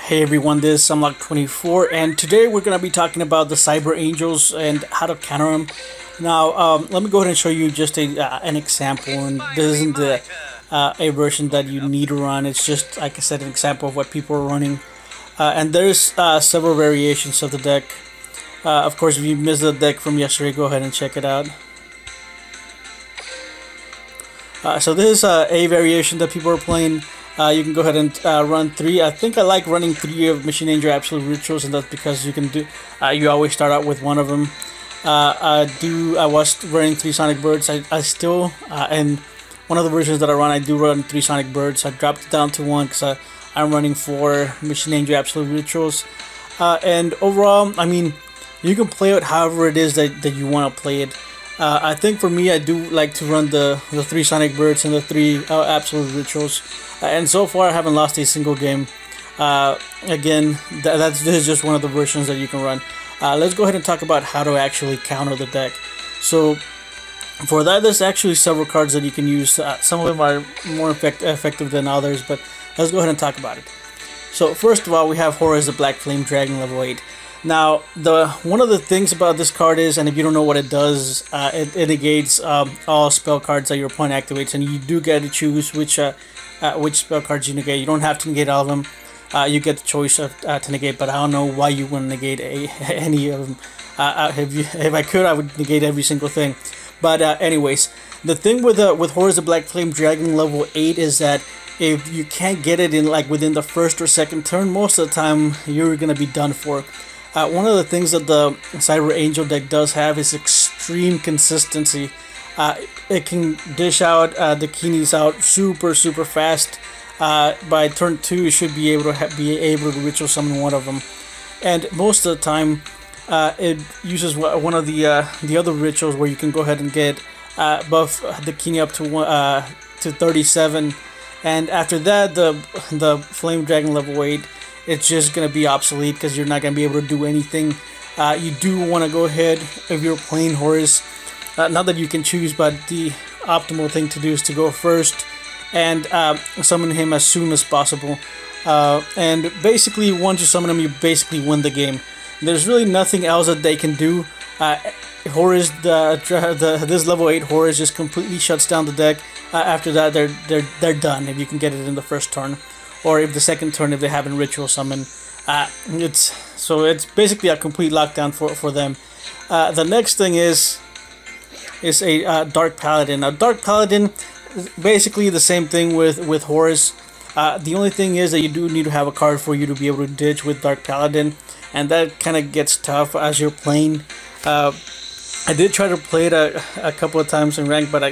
Hey everyone, this is Sunlock24, and today we're going to be talking about the Cyber Angels and how to counter them. Now, let me go ahead and show you just an example, and this isn't a version that you need to run. It's just, like I said, an example of what people are running. And there's several variations of the deck. Of course, if you missed the deck from yesterday, go ahead and check it out. So this is a variation that people are playing. You can go ahead and run 3. I think I like running 3 of Machine Angel Absolute Rituals, and that's because you can do. You always start out with one of them. I was running 3 Sonic Birds. I still and one of the versions that I run, I do run 3 Sonic Birds. I dropped it down to 1 because I'm running 4 Machine Angel Absolute Rituals. And overall, I mean, you can play it however it is that you want to play it. I think for me, I do like to run the 3 Sonic Birds and the 3 Absolute Rituals. And so far, I haven't lost a single game. Again, this is just one of the versions that you can run. Let's go ahead and talk about how to actually counter the deck. So, for that, there's actually several cards that you can use. Some of them are more effective than others, but let's go ahead and talk about it. So, first of all, we have Horus, the Black Flame Dragon, level 8. Now, one of the things about this card is, and if you don't know what it does, it negates all spell cards that your opponent activates, and you do get to choose which spell cards you negate. You don't have to negate all of them. You get the choice of to negate, but I don't know why you wouldn't negate any of them. If I could, I would negate every single thing. But anyways, the thing with Horus the Black Flame Dragon level 8 is that if you can't get it in within the first or second turn, most of the time you're gonna be done for. One of the things that the Cyber Angel deck does have is extreme consistency. It can dish out Dakinis out super fast. By turn 2, you should be able to ritual summon one of them, and most of the time, it uses one of the other rituals where you can go ahead and get buff Dakini up to 37, and after that, the Flame Dragon level 8. It's just going to be obsolete because you're not going to be able to do anything. You do want to go ahead, if you're playing Horus, not that you can choose, but the optimal thing to do is to go first and summon him as soon as possible. And basically, once you summon him, you basically win the game. There's really nothing else that they can do. Horus, this level 8 Horus just completely shuts down the deck. After that, they're done if you can get it in the first turn. Or if the second turn, if they haven't ritual summon, it's basically a complete lockdown for them. The next thing is a Dark Paladin. Now, Dark Paladin is basically the same thing with Horus. The only thing is that you do need to have a card for you to be able to ditch with Dark Paladin, and that kind of gets tough as you're playing. I did try to play it a couple of times in rank, but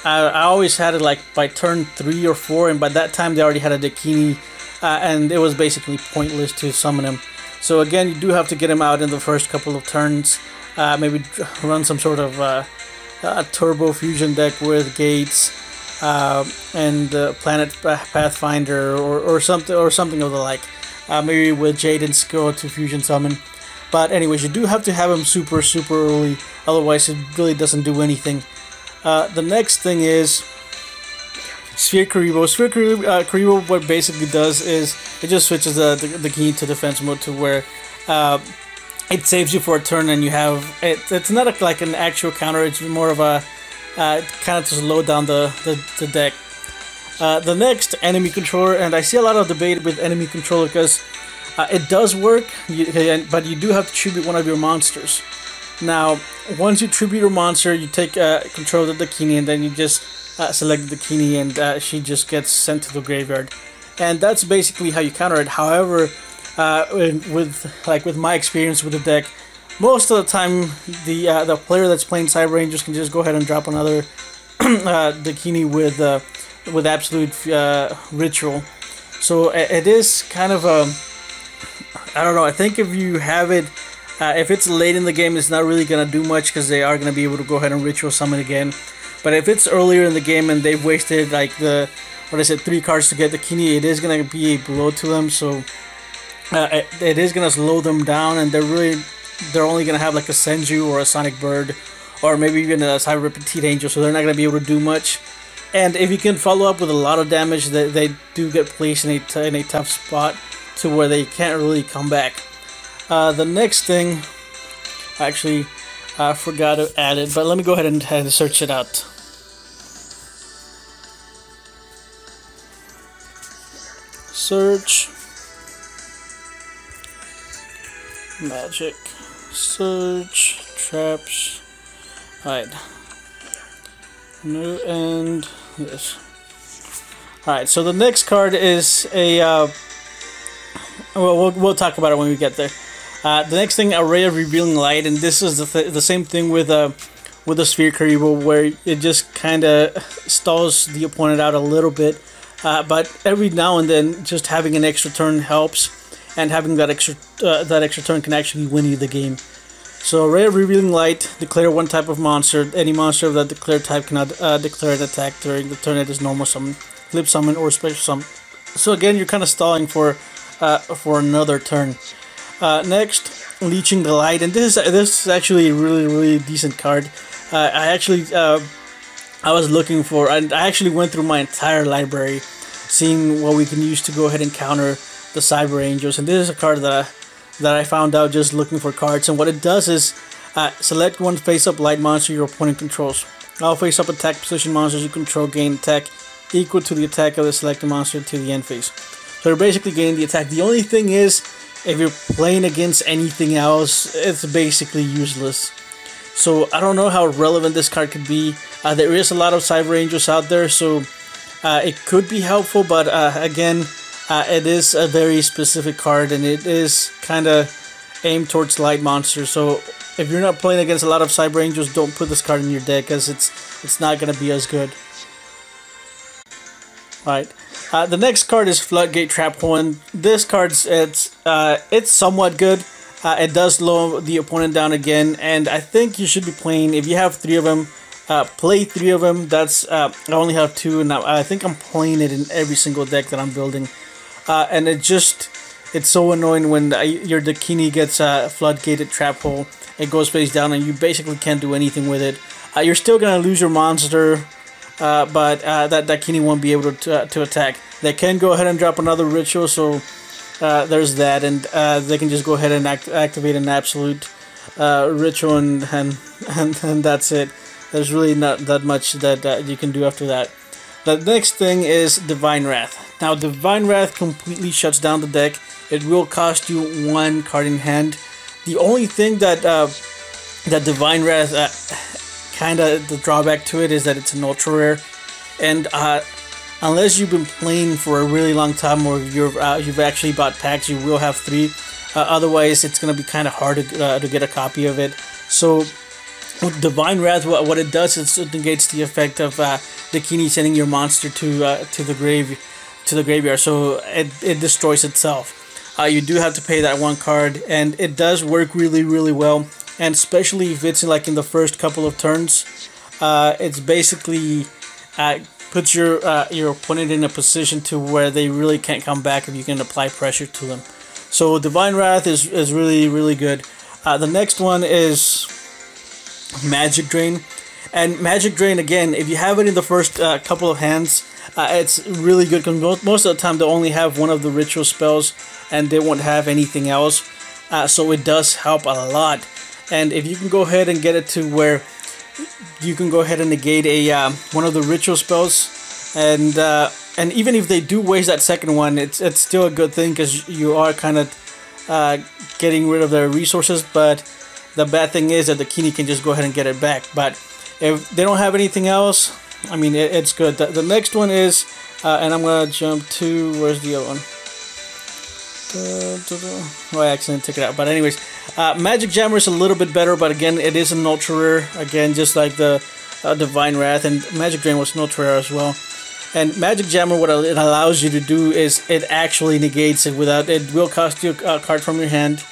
I always had it by turn 3 or 4, and by that time they already had a Dakini, and it was basically pointless to summon him. So again, you do have to get him out in the first couple of turns. Maybe run some sort of a Turbo Fusion deck with Gates and Planet Pathfinder or something of the like. Maybe with Jade and Skill to Fusion Summon. But anyways, you do have to have him super early, otherwise it really doesn't do anything. The next thing is Sphere Karibo. Sphere Karibo, what basically does is it just switches the key to defense mode to where it saves you for a turn, and you have it's not like an actual counter. It's more of a kind of to slow down the deck. The next, Enemy Controller, and I see a lot of debate with Enemy Controller because it does work, but you do have to tribute one of your monsters. Now, once you tribute your monster, you take control of the Dakini, and then you just select the Dakini, and she just gets sent to the graveyard. And that's basically how you counter it. However, with my experience with the deck, most of the time the player that's playing Cyber Angels can just go ahead and drop another Dakini with Absolute Ritual. So it is kind of I don't know. I think if you have it. If it's late in the game, it's not really going to do much because they are going to be able to go ahead and ritual summon again. But if it's earlier in the game and they've wasted 3 cards to get the Dakini, it is going to be a blow to them. So it is going to slow them down, and they're only going to have a Senju or a Sonic Bird, or maybe even a Cyber Petite Angel. So they're not going to be able to do much. And if you can follow up with a lot of damage, they do get placed in a tough spot. to where they can't really come back. The next thing, actually, I forgot to add it, but let me go ahead and search it out. Search magic, search traps. Alright, no, and yes. Alright, so the next card is a well, we'll talk about it when we get there. The next thing, Array of Revealing Light, and this is the same thing with the Sphere Karibo, where it just kind of stalls the opponent out a little bit, but every now and then just having an extra turn helps, and having that extra turn can actually win you the game. So Array of Revealing Light, declare one type of monster. Any monster of that declared type cannot declare an attack during the turn it is normal summon, flip summon, or special summon. So again, you're kind of stalling for another turn. Next, Leeching the Light, and this is actually a really decent card. I was looking for, and I actually went through my entire library, seeing what we can use to go ahead and counter the Cyber Angels, and this is a card that I found out just looking for cards. And what it does is select one face-up light monster your opponent controls. All face-up attack position monsters you control gain attack equal to the attack of the selected monster to the end phase. So you're basically gaining the attack. The only thing is, if you're playing against anything else, it's basically useless. So I don't know how relevant this card could be. There is a lot of Cyber Angels out there, so it could be helpful, but again, it is a very specific card, and it is kind of aimed towards light monsters. So if you're not playing against a lot of Cyber Angels, don't put this card in your deck, because it's not going to be as good. Alright, the next card is Floodgate Trap Hole, and this card's it's somewhat good. It does slow the opponent down again, and I think you should be playing, if you have 3 of them, play 3 of them. That's I only have 2, and I think I'm playing it in every single deck that I'm building. And it's so annoying when your Dakini gets Floodgated Trap Hole. It goes face down, and you basically can't do anything with it. You're still gonna lose your monster, but that Dakini won't be able to attack. They can go ahead and drop another ritual, so there's that, and they can just go ahead and activate an absolute ritual, and that's it. There's really not that much that you can do after that. The next thing is Divine Wrath. Now, Divine Wrath completely shuts down the deck. It will cost you 1 card in hand. The only thing that Divine Wrath, kind of the drawback to it, is that it's an ultra rare, and unless you've been playing for a really long time, or you've actually bought packs, you will have 3. Otherwise, it's gonna be kind of hard to get a copy of it. So with Divine Wrath, what it does is it negates the effect of Dakini sending your monster to the graveyard. So it destroys itself. You do have to pay that 1 card, and it does work really well. And especially if it's like in the first couple of turns, it's basically puts your opponent in a position to where they really can't come back if you can apply pressure to them. So Divine Wrath is really good. The next one is Magic Drain, and Magic Drain, again, if you have it in the first couple of hands, it's really good, because most of the time they'll only have one of the ritual spells and they won't have anything else, so it does help a lot. And if you can go ahead and get it to where you can go ahead and negate one of the ritual spells, and even if they do waste that second one, it's still a good thing, because you are kind of getting rid of their resources. But the bad thing is that the Dakini can just go ahead and get it back. But if they don't have anything else, I mean, it's good. The next one is, and I'm gonna jump to, where's the other one? Oh, I accidentally took it out. But anyways, Magic Jammer is a little bit better, but again, it is an ultra rare. Again, just like the Divine Wrath, and Magic Drain was an ultra rare as well. And Magic Jammer, what it allows you to do is it actually negates it without. It will cost you a card from your hand,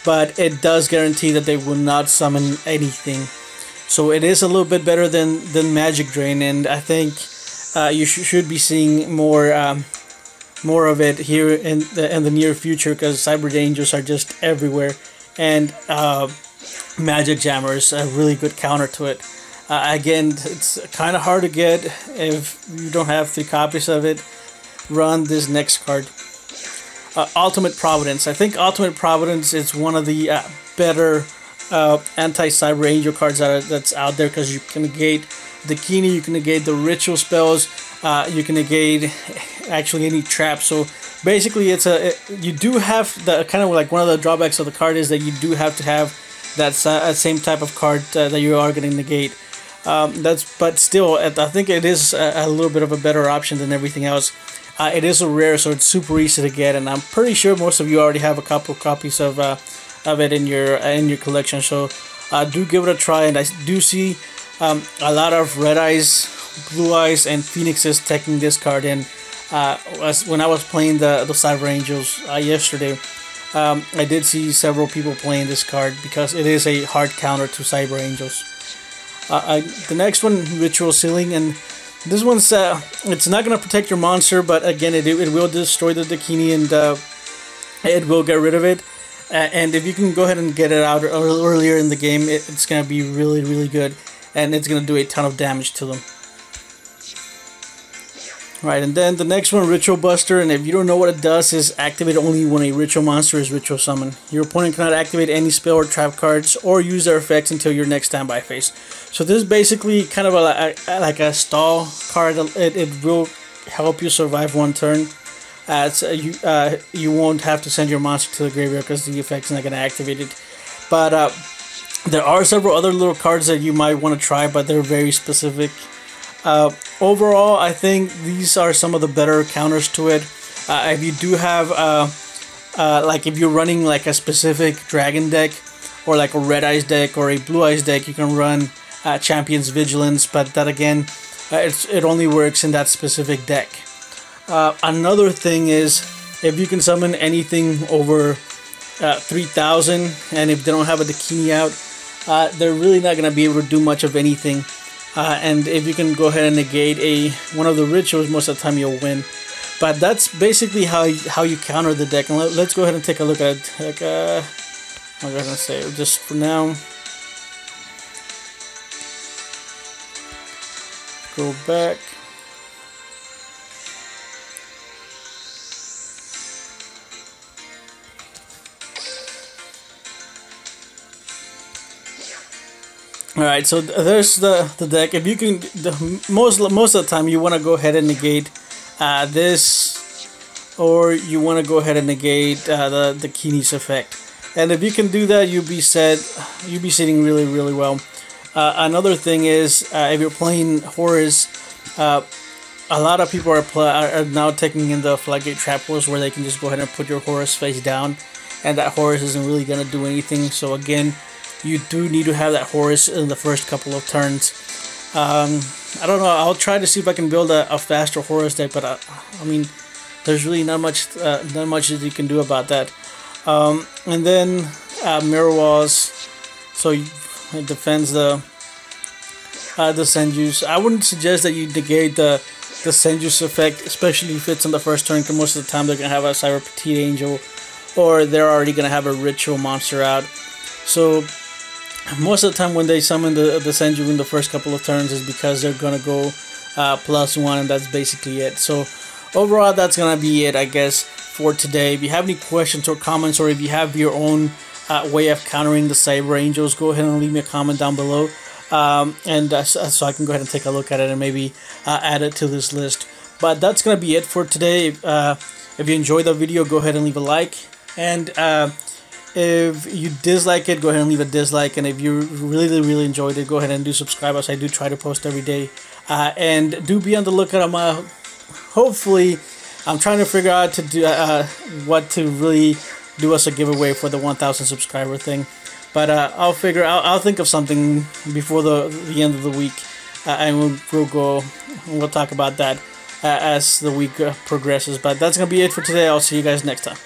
but it does guarantee that they will not summon anything. So it is a little bit better than Magic Drain, and I think you should be seeing more of it here in the near future, because Cyber Angels are just everywhere, and Magic Jammer is a really good counter to it. Again, it's kind of hard to get if you don't have 3 copies of it. Run this next card. Ultimate Providence. I think Ultimate Providence is one of the better anti-Cyber Angel cards that's out there, because you can negate Dakini, you can negate the ritual spells, you can negate actually any trap. So basically, you do have the kind of like one of the drawbacks of the card is that you do have to have that same type of card that you are going to negate. But still, I think it is a little bit of a better option than everything else. It is a rare, so it's super easy to get, and I'm pretty sure most of you already have a couple copies of it in your collection. So do give it a try, and I do see a lot of Red Eyes, Blue Eyes, and Phoenixes taking this card in. When I was playing the Cyber Angels yesterday, I did see several people playing this card because it is a hard counter to Cyber Angels. The next one, Ritual Sealing, and this one's it's not going to protect your monster, but again, it will destroy the Dakini, and it will get rid of it. And if you can go ahead and get it out earlier in the game, it's going to be really, really good, and it's going to do a ton of damage to them. Right, and then the next one, Ritual Buster, and if you don't know what it does, is activate only when a ritual monster is ritual summoned. Your opponent cannot activate any spell or trap cards or use their effects until your next standby phase. So this is basically kind of like a stall card. It will help you survive one turn. You won't have to send your monster to the graveyard because the effect's not going to activate it. But there are several other little cards that you might want to try, but they're very specific. Overall, I think these are some of the better counters to it. If you do have, like if you're running like a specific dragon deck, or like a Red Eyes deck or a Blue Eyes deck, you can run Champion's Vigilance, but that again, it only works in that specific deck. Another thing is, if you can summon anything over 3,000, and if they don't have a Dakini out, they're really not going to be able to do much of anything. And if you can go ahead and negate one of the rituals, most of the time you'll win. But that's basically how you counter the deck. And let's go ahead and take a look at it. Like, I'm gonna say just for now. Go back. Alright, so there's the deck. If you can, most of the time you want to go ahead and negate this, or you want to go ahead and negate the Dakini's effect. And if you can do that, you'll be sitting really, really well. Another thing is, if you're playing Horus, a lot of people are now taking in the Floodgate Trap Wars, where they can just go ahead and put your Horus face down, and that Horus isn't really going to do anything. So again, you do need to have that Horus in the first couple of turns. I don't know, I'll try to see if I can build a faster Horus deck, but I mean, there's really not much that you can do about that. And then Mirror Walls, so it defends the Senjus. I wouldn't suggest that you negate the Senjus effect, especially if it's on the first turn, because most of the time they're going to have a Cyber Petite Angel, or they're already going to have a ritual monster out. So most of the time when they summon the Senju in the first couple of turns is because they're going to go +1, and that's basically it. So overall, that's going to be it, I guess, for today. If you have any questions or comments, or if you have your own way of countering the Cyber Angels, go ahead and leave me a comment down below, so I can go ahead and take a look at it and maybe add it to this list. But that's going to be it for today. If you enjoyed the video, go ahead and leave a like, and if you dislike it, go ahead and leave a dislike. And if you really, really enjoyed it, go ahead and do subscribe, as I do try to post every day. And do be on the lookout. Hopefully, I'm trying to figure out to do what to really do as a giveaway for the 1,000 subscriber thing. But I'll think of something before the end of the week, and we'll talk about that as the week progresses. But that's gonna be it for today. I'll see you guys next time.